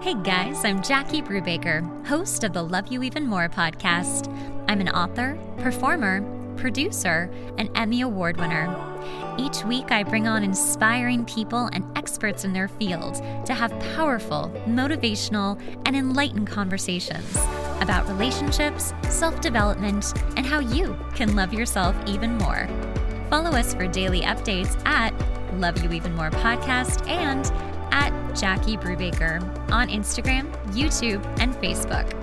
Hey guys, I'm Jackie Brubaker, host of the Love You Even More podcast. I'm an author, performer, producer, and Emmy Award winner. Each week, I bring on inspiring people and experts in their field to have powerful, motivational, and enlightened conversations about relationships, self-development, and how you can love yourself even more. Follow us for daily updates at Love You Even More podcast and at Jackie Brubaker on Instagram, YouTube, and Facebook.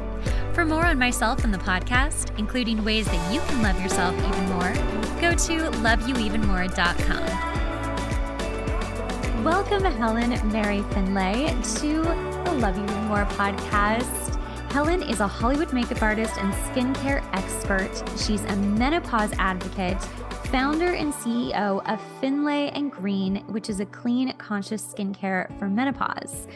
For more on myself and the podcast, including ways that you can love yourself even more, go to loveyouevenmore.com. Welcome, Helen Marray-Finlay, to the Love You Even More podcast. Helen is a Hollywood makeup artist and skincare expert. She's a menopause advocate, founder and CEO of Finlay+Green, which is a clean, conscious skincare for menopause.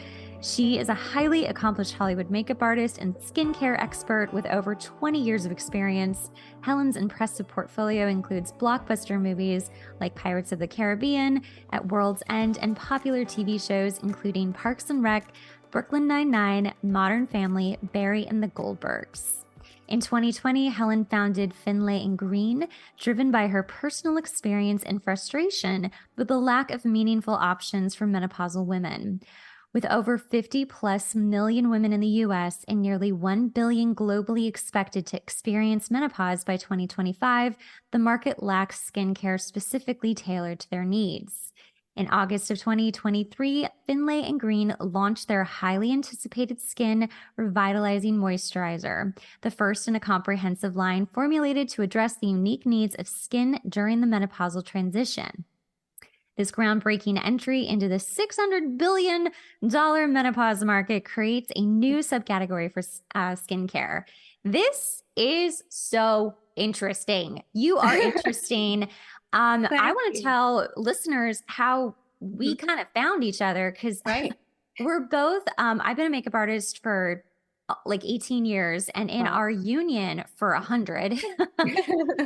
She is a highly accomplished Hollywood makeup artist and skincare expert with over 20 years of experience. Helen's impressive portfolio includes blockbuster movies like Pirates of the Caribbean, At World's End, and popular TV shows including Parks and Rec, Brooklyn Nine-Nine, Modern Family, Barry, and The Goldbergs. In 2020, Helen founded Finlay+Green, driven by her personal experience and frustration with the lack of meaningful options for menopausal women. With over 50+ million women in the U.S. and nearly 1 billion globally expected to experience menopause by 2025, the market lacks skincare specifically tailored to their needs. In August of 2023, Finlay+Green launched their highly anticipated skin revitalizing moisturizer, the first in a comprehensive line formulated to address the unique needs of skin during the menopausal transition. This groundbreaking entry into the $600 billion menopause market creates a new subcategory for skincare. This is so interesting. You are interesting. I want to tell listeners how we kind of found each other because we're both, I've been a makeup artist for like 18 years and in our union for 100.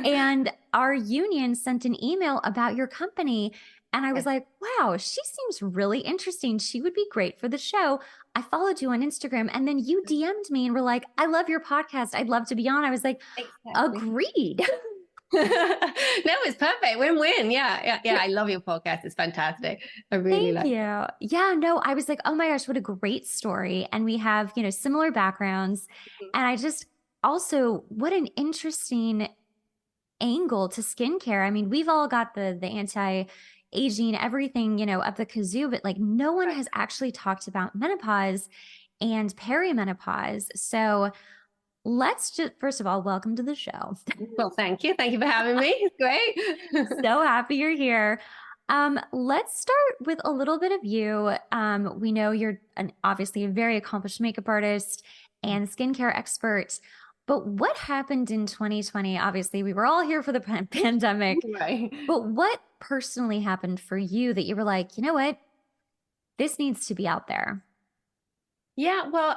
And our union sent an email about your company. And I was like, wow, she seems really interesting. She would be great for the show. I followed you on Instagram and then you DM'd me and were like, I love your podcast. I'd love to be on. I was like, agreed. No, it's perfect. Win-win. Yeah. I love your podcast. It's fantastic. I really like it. Thank you. Yeah, no, I was like, oh my gosh, what a great story. And we have, similar backgrounds. And I just also, what an interesting angle to skincare. I mean, we've all got the anti-aging, everything, up the kazoo, but like no one has actually talked about menopause and peri-menopause. So let's just, first of all, welcome to the show. Well, thank you. Thank you for having me. It's great. So happy you're here. Let's start with a little bit of you. We know you're obviously a very accomplished makeup artist and skincare expert, but what happened in 2020? Obviously, we were all here for the pandemic, but what personally happened for you that you were like, you know what, this needs to be out there? Yeah, well,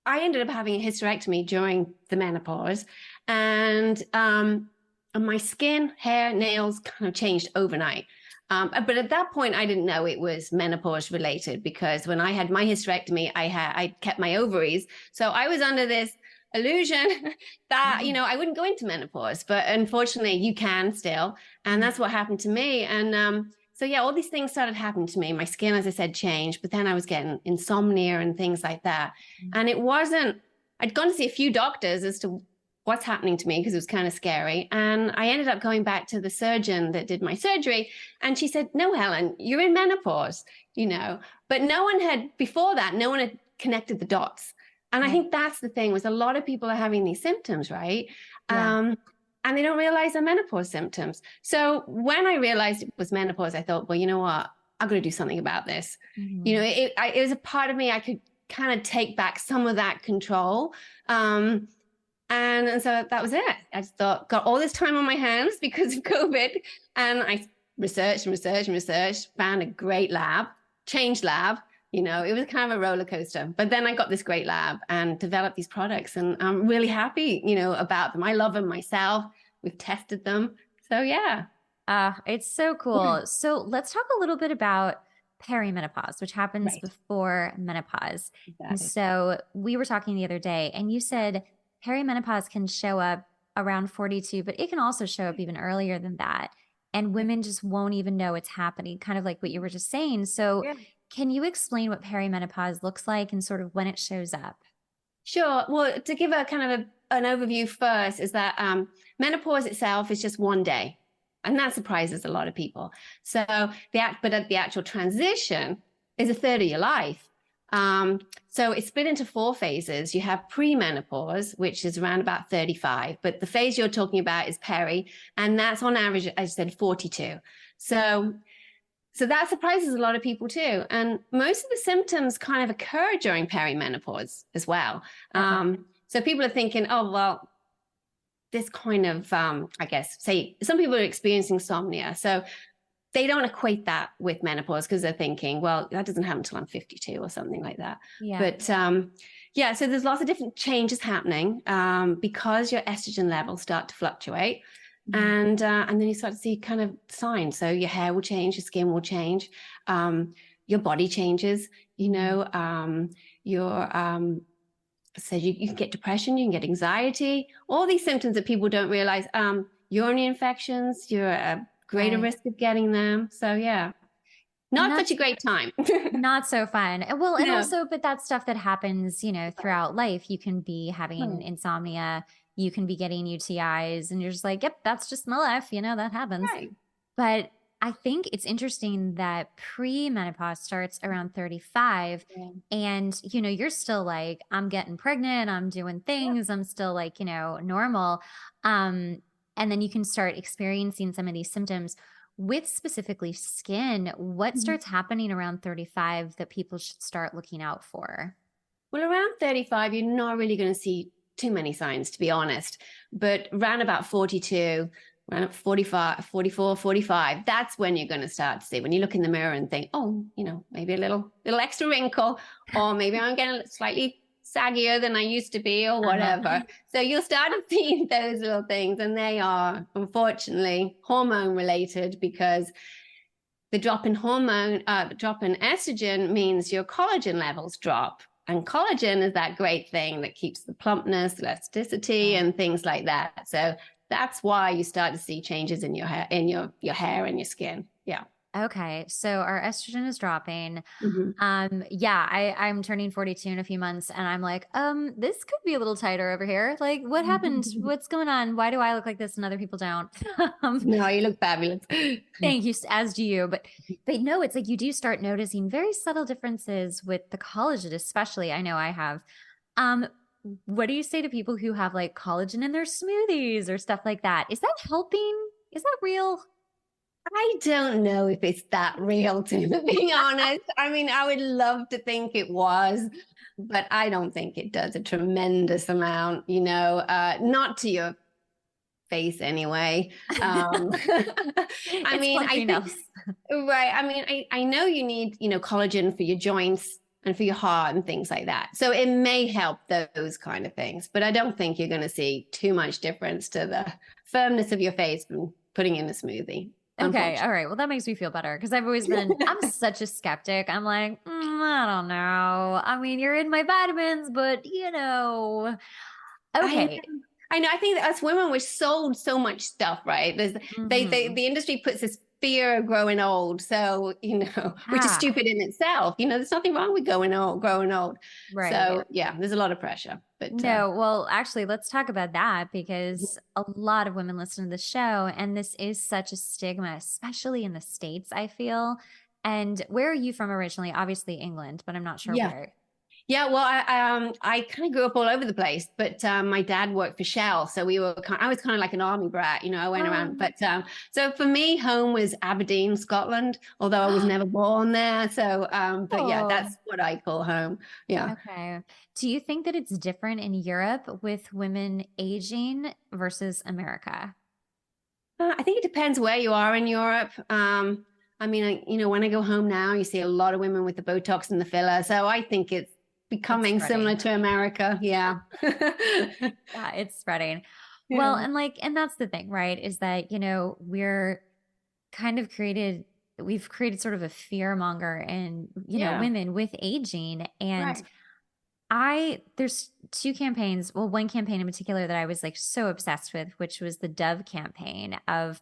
I ended up having a hysterectomy during the menopause and my skin, hair, nails kind of changed overnight. But at that point, I didn't know it was menopause related because when I had my hysterectomy, I kept my ovaries. So I was under this illusion that, I wouldn't go into menopause, but unfortunately you can still. And that's what happened to me. And so yeah, all these things started happening to me. My skin, as I said, changed, but then I was getting insomnia and things like that. And I'd gone to see a few doctors as to what's happening to me because it was kind of scary. And I ended up going back to the surgeon that did my surgery. And she said, no, Helen, you're in menopause, but no one had connected the dots. And I think that's the thing was a lot of people are having these symptoms, right? Yeah. And they don't realize they're menopause symptoms. So when I realized it was menopause, I thought, well, you know what? I've got to do something about this. It was a part of me, I could kind of take back some of that control. And so that was it. I just thought, got all this time on my hands because of COVID. And I researched, found a great lab, changed lab. It was kind of a roller coaster, but then I got this great lab and developed these products and I'm really happy, about them. I love them myself. We've tested them. So yeah. It's so cool. So let's talk a little bit about peri-menopause, which happens Right. before menopause. And Exactly. so we were talking the other day, and you said peri-menopause can show up around 42, but it can also show up even earlier than that. And women just won't even know it's happening, kind of like what you were just saying. So, Yeah. can you explain what peri-menopause looks like and sort of when it shows up? Sure. Well, to give a kind of an overview first, is that menopause itself is just one day, and that surprises a lot of people. So the actual transition is a third of your life. So it's split into four phases. You have pre-menopause, which is around about 35, but the phase you're talking about is peri, and that's on average, as I said, 42. So that surprises a lot of people too. And most of the symptoms kind of occur during perimenopause as well. Okay. So people are thinking, oh, well, this kind of, I guess, say some people are experiencing insomnia. So they don't equate that with menopause because they're thinking, well, that doesn't happen until I'm 52 or something like that. Yeah. But yeah, so there's lots of different changes happening because your estrogen levels start to fluctuate. Mhm. And then you start to see kind of signs. So your hair will change, your skin will change, your body changes. You Mhm. know, your so you can get depression, you can get anxiety, all these symptoms that people don't realize. Urinary infections, you're at a greater Right. risk of getting them. So yeah, And not such that's a great time. not so fun. Well, and No. also, but that's stuff that happens, throughout life. You can be having Right. insomnia, you can be getting UTIs, and you're just like, yep, that's just my life. That happens. Right. But I think it's interesting that pre-menopause starts around 35. Yeah. And, you're still like, I'm getting pregnant, I'm doing Yeah. things, I'm still like, normal. Um, and then you can start experiencing some of these symptoms with specifically skin. What Mhm. starts happening around 35 that people should start looking out for? Well, around 35, you're not really going to see too many signs, to be honest. But around about 42, around 45, 44, 45, that's when you're going to start to see, when you look in the mirror and think, oh, maybe a little extra wrinkle, or maybe I'm getting slightly saggier than I used to be, or Uh-huh. whatever. So you'll start to see those little things, and they are unfortunately hormone related because the drop in estrogen means your collagen levels drop. And collagen is that great thing that keeps the plumpness, elasticity, Right. and things like that. So that's why you start to see changes in your hair, your hair and your skin. Yeah. Okay, so our estrogen is dropping. Mm-hmm. Yeah, I'm turning 42 in a few months, and I'm like, this could be a little tighter over here. Like, what happened? What's going on? Why do I look like this and other people don't? Um, No, you look fabulous. Thank you, as do you. But no, it's like you do start noticing very subtle differences with the collagen, especially. I know I have. Um, what do you say to people who have like collagen in their smoothies or stuff like that? Is that helping? Is that real? I don't know if it's that real, to be honest. I mean, I would love to think it was, but I don't think it does a tremendous amount, not to your face anyway. I It's mean, I something think, else. right. I mean, I know you need, collagen for your joints and for your heart and things like that. So it may help those kind of things, but I don't think you're going to see too much difference to the firmness of your face from putting in a smoothie, Okay, all unfortunately. right. Well, that makes me feel better because I'm such a skeptic. I'm like, I don't know. I mean, you're in my vitamins, but I know. okay. I know. I think that us women, we're sold so much stuff, right? Hmm. The industry puts this fear of growing old. So, which is Ah, stupid in itself. There's nothing wrong with growing old. right. So, yeah, there's a lot of pressure. But No, well, actually, let's talk about that because a lot of women listen to the show, and this is such a stigma, especially in the States, I feel. And where are you from originally? Obviously, England, but I'm not sure yeah. where. Yeah, well, I kind of grew up all over the place, but my dad worked for Shell, so I was kind of like an army brat, I went around. Oh, But so for me, home was Aberdeen, Scotland, although I was never born there. So, but yeah, oh. that's what I call home. Yeah. Okay. Do you think that it's different in Europe with women aging versus America? I think it depends where you are in Europe. I mean, when I go home now, you see a lot of women with the Botox and the filler. So I think it's It's becoming similar spreading. to America. Yeah. Yeah, it's spreading. Well, Yeah. and that's the thing, right? Is that, we're kind of created we've created sort of a fear monger in, Yeah. women with aging. And Right. there's two campaigns. Well, one campaign in particular that I was like so obsessed with, which was the Dove campaign of,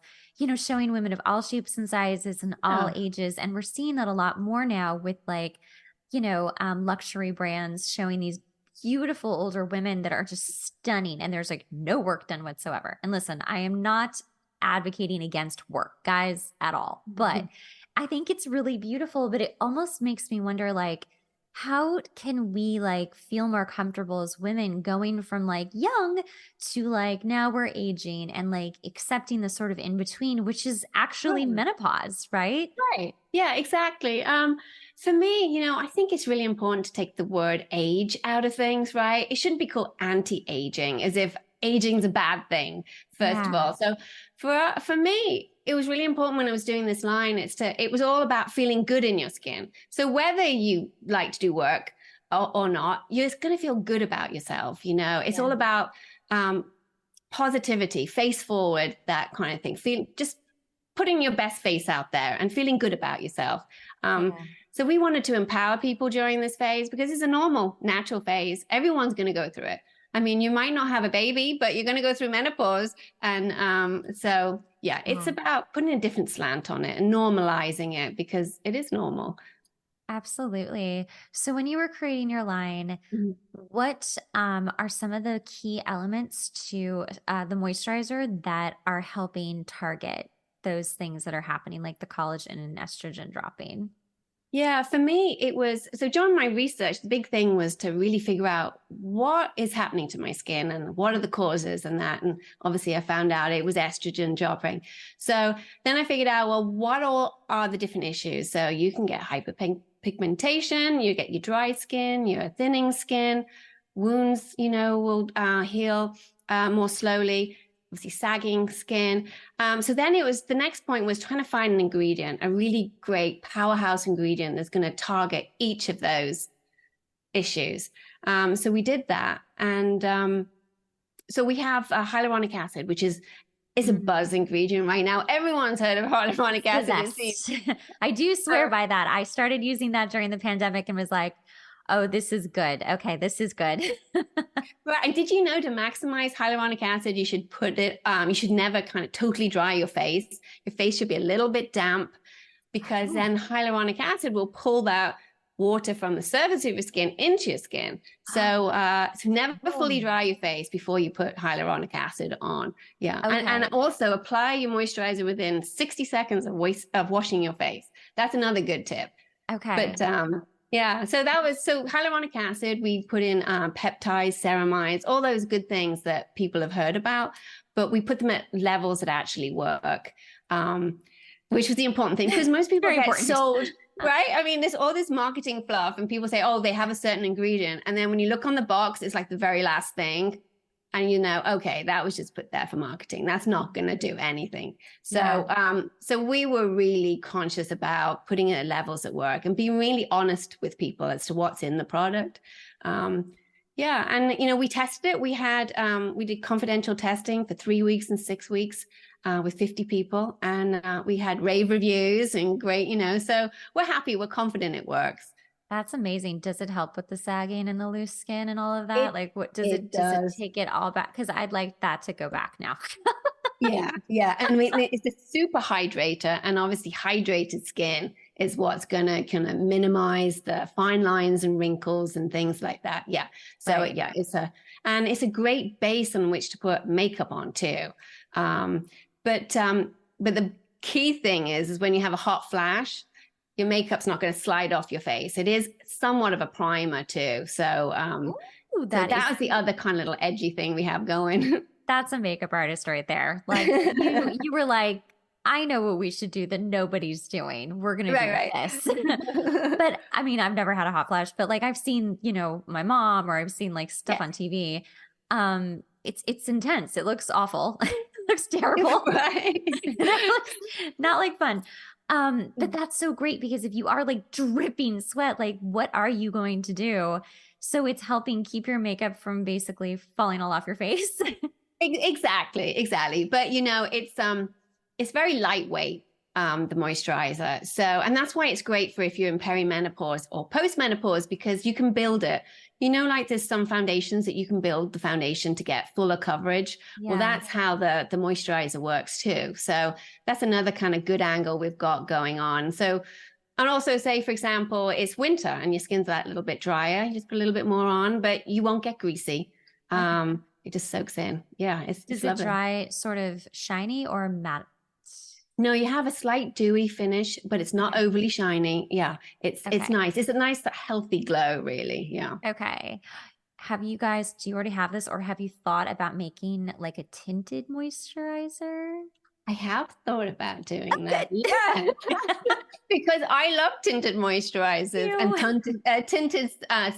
showing women of all shapes and sizes and all Yeah. ages. And we're seeing that a lot more now with like, luxury brands showing these beautiful older women that are just stunning. And there's like no work done whatsoever. And listen, I am not advocating against work, guys, at all, but I think it's really beautiful, but it almost makes me wonder, like, how can we like feel more comfortable as women going from like young to like now we're aging and like accepting the sort of in between, which is actually Right. menopause, right? Right. Yeah, exactly. For me, I think it's really important to take the word age out of things, right? It shouldn't be called anti-aging, as if aging's a bad thing, first of Yeah. all. So for me, it was really important when I was doing this line, it was all about feeling good in your skin. So whether you like to do work or not, you're going to feel good about yourself. It's Yeah. all about um, positivity, face forward, that kind of thing. Feel just putting your best face out there and feeling good about yourself. Yeah. So we wanted to empower people during this phase because it's a normal, natural phase. Everyone's going to go through it. I mean, you might not have a baby, but you're going to go through menopause. And so, yeah, it's Oh, about putting a different slant on it and normalizing it because it is normal. absolutely. So when you were creating your line, Mhm. what are some of the key elements to the moisturizer that are helping target those things that are happening, like the collagen and estrogen dropping? Yeah, for me, it was so during my research, the big thing was to really figure out what is happening to my skin and what are the causes and that. And obviously, I found out it was estrogen dropping. So then I figured out, well, what all are the different issues? So you can get hyperpigmentation, you get your dry skin, your thinning skin, wounds, will heal more slowly. Obviously, sagging skin. So then the next point was trying to find an ingredient, a really great powerhouse ingredient that's going to target each of those issues. So we did that. And so we have hyaluronic acid, which is a buzz ingredient right now. Everyone's heard of hyaluronic The acid. best. I do swear by that. I started using that during the pandemic and was like, oh, this is good. Okay, this is good. Right. And did you know to maximize hyaluronic acid, you should put it, you should never kind of totally dry your face. Your face should be a little bit damp because Oh. then hyaluronic acid will pull that water from the surface of your skin into your skin. So never fully Oh, dry your face before you put hyaluronic acid on. Yeah. And okay. also apply your moisturizer within 60 seconds of washing your face. That's another good tip. Okay. But yeah, so hyaluronic acid, we put in peptides, ceramides, all those good things that people have heard about, but we put them at levels that actually work, which was the important thing because most people Very get important. sold, right? I mean, there's all this marketing fluff, and people say, oh, they have a certain ingredient. And then when you look on the box, it's like the very last thing. And okay, that was just put there for marketing. That's not going to do anything. Yeah. So we were really conscious about putting it at levels at work and being really honest with people as to what's in the product. Yeah, and we tested it. We did confidential testing for 3 weeks and 6 weeks with 50 people, and we had rave reviews and great. So we're happy. We're confident it works. That's amazing. Does it help with the sagging and the loose skin and all of that? It Like what it does it does. take it all back? Because I'd like that to go back now. Yeah, yeah. And I mean, it's a super hydrator, and obviously, hydrated skin is what's going to kind of minimize the fine lines and wrinkles and things like that. Yeah. So, Right. yeah, it's a great base on which to put makeup on too. Um, but the key thing is when you have a hot flash, your makeup's not going to slide off your face. It is somewhat of a primer too. Ooh, So that was the other kind of little edgy thing we have going. that's a makeup artist right there. Like you were like, I know what we should do that nobody's doing. We're gonna do Right, this. right. But I mean, I've never had a hot flash, but like I've seen, my mom or I've seen like stuff Yes. on TV. It's intense. It looks awful. It looks terrible. Right. It looks not like fun. But that's so great because if you are like dripping sweat, like what are you going to do? So it's helping keep your makeup from basically falling all off your face. Exactly. But it's very lightweight. the moisturizer. So, and that's why it's great for if you're in perimenopause or postmenopause, because you can build it. You know, like there's some foundations that you can build the foundation to get fuller coverage. Well, Yeah. that's how the moisturizer works too. So that's another kind of good angle we've got going on. So, and also say, for example, it's winter and your skin's a little bit drier, you just put a little bit more on, but you won't get greasy. Okay. It just soaks in. Yeah, it's Does it lovely. dry sort of shiny or matte? No, you have a slight dewy finish, but it's not Okay. overly shiny. Yeah, it's Okay. nice. It's a nice, healthy glow, really. Yeah. Okay. Do you already have this or have you thought about making like a tinted moisturizer? I have thought about Oh, doing that. good. Yeah. Because I love tinted moisturizers and You. tinted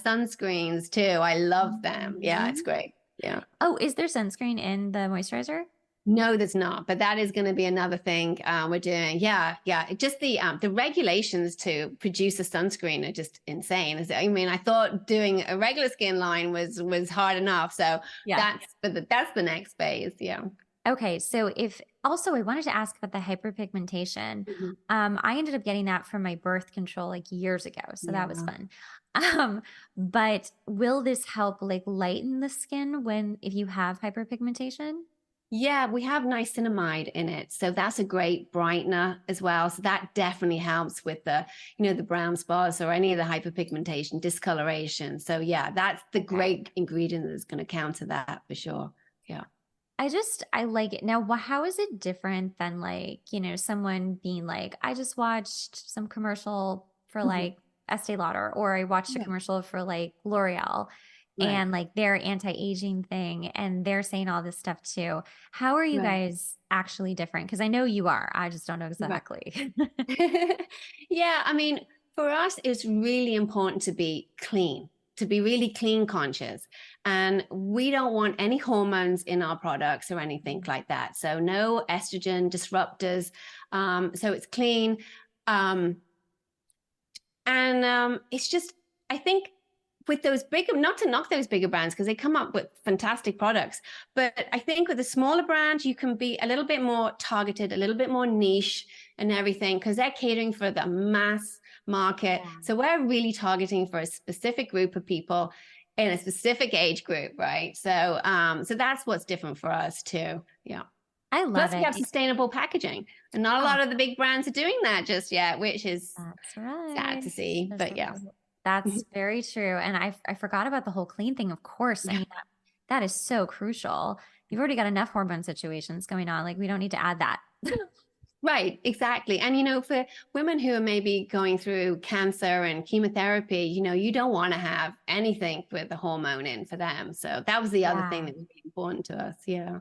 sunscreens too. I love them. Yeah, it's Mhm. great. Yeah. Oh, is there sunscreen in the moisturizer? No, there's not. But that is going to be another thing we're doing. Yeah, yeah. Just the regulations to produce a sunscreen are just insane. I mean, I thought doing a regular skin line was hard enough. So Yeah. that's the next phase. Yeah. Okay, so if also I wanted to ask about the hyperpigmentation. Mhm. I ended up getting that from my birth control like years ago, so that was Yeah. fun. But will this help like lighten the skin when if you have hyperpigmentation? Yeah, we have niacinamide in it. So that's a great brightener as well. So that definitely helps with the brown spots or any of the hyperpigmentation, discoloration. So yeah, that's the Okay. great ingredient that's going to counter that for sure. Yeah. I like it. Now, how is it different than like, someone being like, I just watched some commercial for Mhm. like Estee Lauder, or I watched a Yeah. commercial for like L'Oreal Right. and like their anti-aging thing, and they're saying all this stuff too. How are you Right. guys actually different? Because I know you are. I just don't know Right. exactly. Yeah, I mean, for us, it's really important to be clean, to be really clean conscious. And we don't want any hormones in our products or anything like that. So no estrogen disruptors. So it's clean. Um, and it's just, I think with those bigger, not to knock those bigger brands because they come up with fantastic products, but I think with the smaller brands, you can be a little bit more targeted, a little bit more niche and everything because they're catering for the mass market. Yeah. So we're really targeting for a specific group of people in a specific age group, right? So that's what's different for us too. Yeah. I love Plus, we it. have sustainable packaging, and not a Oh, lot of the big brands are doing that just yet, which is that's sad right. to see. But yeah. That's very true. And I forgot about the whole clean thing, of course. I Yeah. mean, that is so crucial. You've already got enough hormone situations going on. Like, we don't need to add that. Right, exactly. And for women who are maybe going through cancer and chemotherapy, you don't want to have anything with the hormone in for them. So that was the other thing Yeah. that was really important to us. Yeah.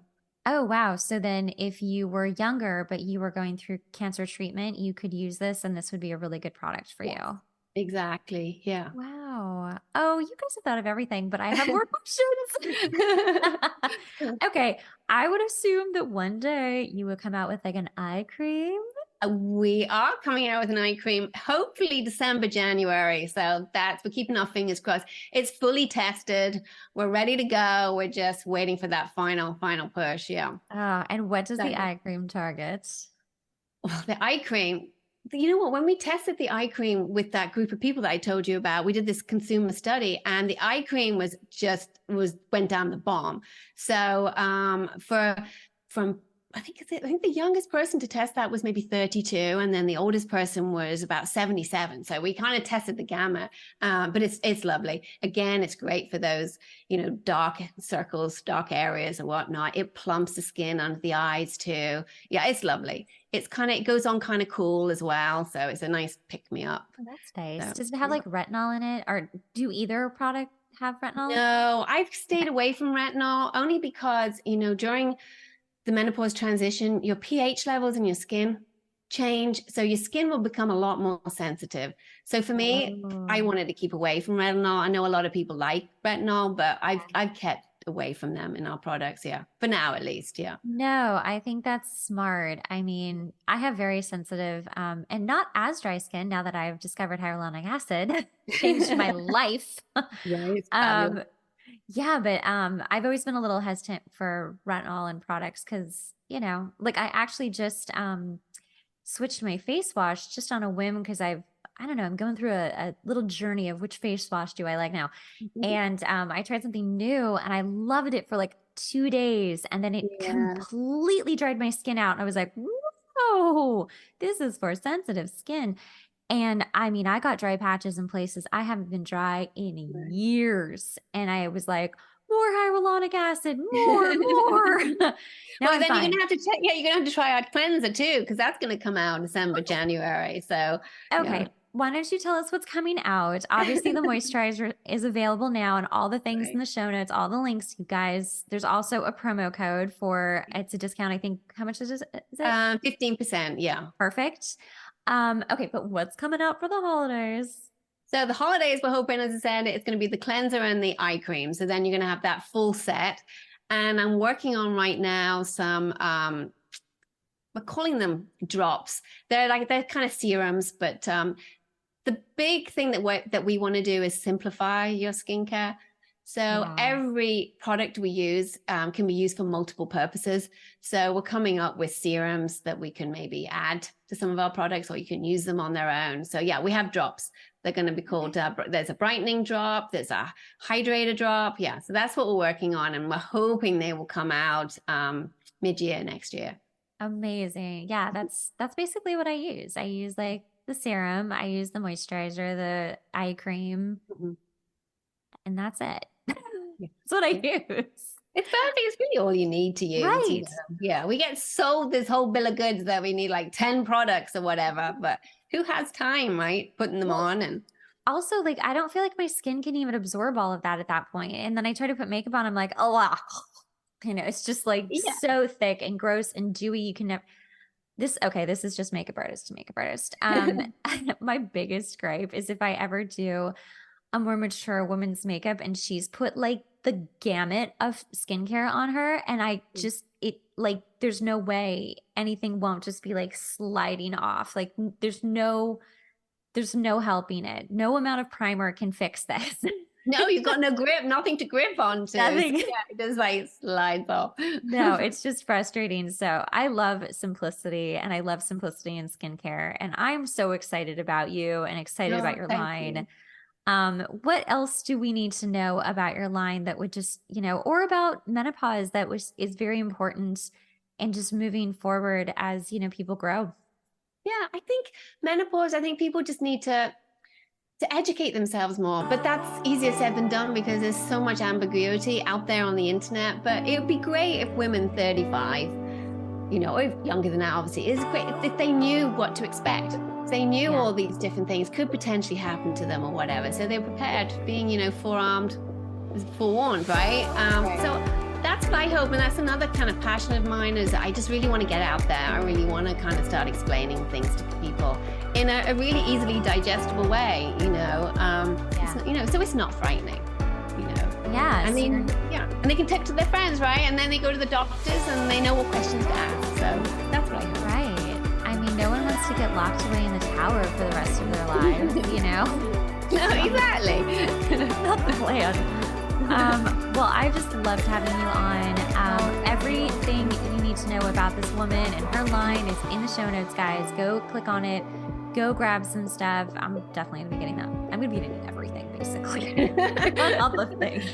Oh, wow. So then if you were younger, but you were going through cancer treatment, you could use this and this would be a really good product for Yes. you. Exactly. Yeah. Wow. Oh, you guys have thought of everything, but I have more questions. Okay. I would assume that one day you would come out with like an eye cream. We are coming out with an eye cream, hopefully December, January. So we're keeping our fingers crossed. It's fully tested. We're ready to go. We're just waiting for that final push. Yeah. And what does the So, eye cream target? well, the eye cream, you know what? When we tested the eye cream with that group of people that I told you about, we did this consumer study, and the eye cream went down the bomb. So from I think the youngest person to test that was maybe 32, and then the oldest person was about 77. So we kind of tested the gamut, but it's lovely. Again, it's great for those dark circles, dark areas, or whatnot. It plumps the skin under the eyes too. Yeah, it's lovely. It goes on kind of cool as well, so it's a nice pick me up. Oh, that's nice. So Does it have yeah. like retinol in it, or do either product have retinol? No, I've stayed Okay. away from retinol only because during the menopause transition, your pH levels in your skin change. So your skin will become a lot more sensitive. So for me, I Oh. wanted to keep away from retinol. I know a lot of people like retinol, but I've Yeah. I've kept away from them in our products. Yeah. For now, at least. Yeah. No, I think that's smart. I mean, I have very sensitive, and not as dry skin now that I've discovered hyaluronic acid. Changed my life. Right. It's fabulous. Um, yeah, but I've always been a little hesitant for retinol and products because, like I actually just switched my face wash just on a whim because I don't know, I'm going through a little journey of which face wash do I like now. And I tried something new and I loved it for like 2 days. And then it completely dried my skin out. And I was like, whoa, this is for sensitive skin. And I mean, I got dry patches in places I haven't been dry in years. And I was like, more hyaluronic acid, more. Now well, then fine. you're gonna have to check. Yeah, you're gonna have to try our cleanser too, because that's gonna come out December, January. So okay, why don't you tell us what's coming out? Obviously, the moisturizer is available now, and all the things in the show notes, all the links, you guys. There's also a promo code for it's a discount. I think how much is it? 15%. Yeah, perfect. Okay, but what's coming out for the holidays? So the holidays, we're hoping, as I said, it's going to be the cleanser and the eye cream. So then you're going to have that full set. And I'm working on right now some, we're calling them drops. They're kind of serums, but the big thing that we want to do is simplify your skincare. So every product we use can be used for multiple purposes. So we're coming up with serums that we can maybe add to some of our products, or you can use them on their own. So yeah, we have drops. They're going to be called, there's a brightening drop, there's a hydrator drop. Yeah, so that's what we're working on. And we're hoping they will come out mid-year next year. Amazing. Yeah, that's basically what I use. I use like the serum, I use the moisturizer, the eye cream, and that's it. That's what I use. It's perfect. It's really all you need to use. Right. You know? Yeah. We get sold this whole bill of goods that we need like 10 products or whatever, but who has time, right? Putting them on. And also, like, I don't feel like my skin can even absorb all of that at that point. And then I try to put makeup on, I'm like, oh, wow. You know, it's just like so thick and gross and dewy. You can never, this is just makeup artist to makeup artist. My biggest gripe is if I ever do a more mature woman's makeup and she's put like the gamut of skincare on her, and I just, it like, there's no way anything won't just be like sliding off. Like there's no helping it. No amount of primer can fix this. No, you've got no grip, nothing to grip onto. Nothing. So, yeah, it just like slides off. No, it's just frustrating. So I love simplicity, and I love simplicity in skincare. And I'm so excited about you and excited about your line. You. What else do we need to know about your line that would just, you know, or about menopause that is very important and just moving forward as, you know, people grow? Yeah, I think menopause, I think people just need to educate themselves more, but that's easier said than done because there's so much ambiguity out there on the internet. But it would be great if women 35, you know, or younger than that, obviously, it's great if they knew what to expect. They knew all these different things could potentially happen to them or whatever. So they're prepared, being, you know, forewarned, right? So that's what I hope. And that's another kind of passion of mine, is I just really want to get out there. I really want to kind of start explaining things to people in a really easily digestible way, you know, you know, so it's not frightening, you know. Yeah. I mean, and they can talk to their friends, right? And then they go to the doctors and they know what questions to ask. So that's what I hope. Right. I mean, no one wants to get locked away in the tower for the rest of their lives, you know? No, exactly. Not the plan. Well, I just loved having you on. Everything you need to know about this woman and her line is in the show notes, guys. Go click on it. Go grab some stuff. I'm definitely going to be getting that. I'm going to be getting everything, basically. All the things.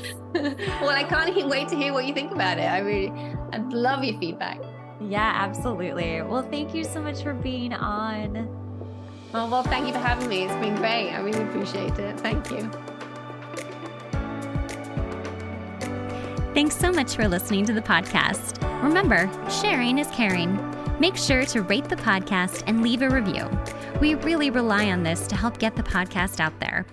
Well, I can't wait to hear what you think about it. I'd love your feedback. Yeah, absolutely. Well, thank you so much for being on. Oh, well, thank you for having me. It's been great. I really appreciate it. Thank you. Thanks so much for listening to the podcast. Remember, sharing is caring. Make sure to rate the podcast and leave a review. We really rely on this to help get the podcast out there.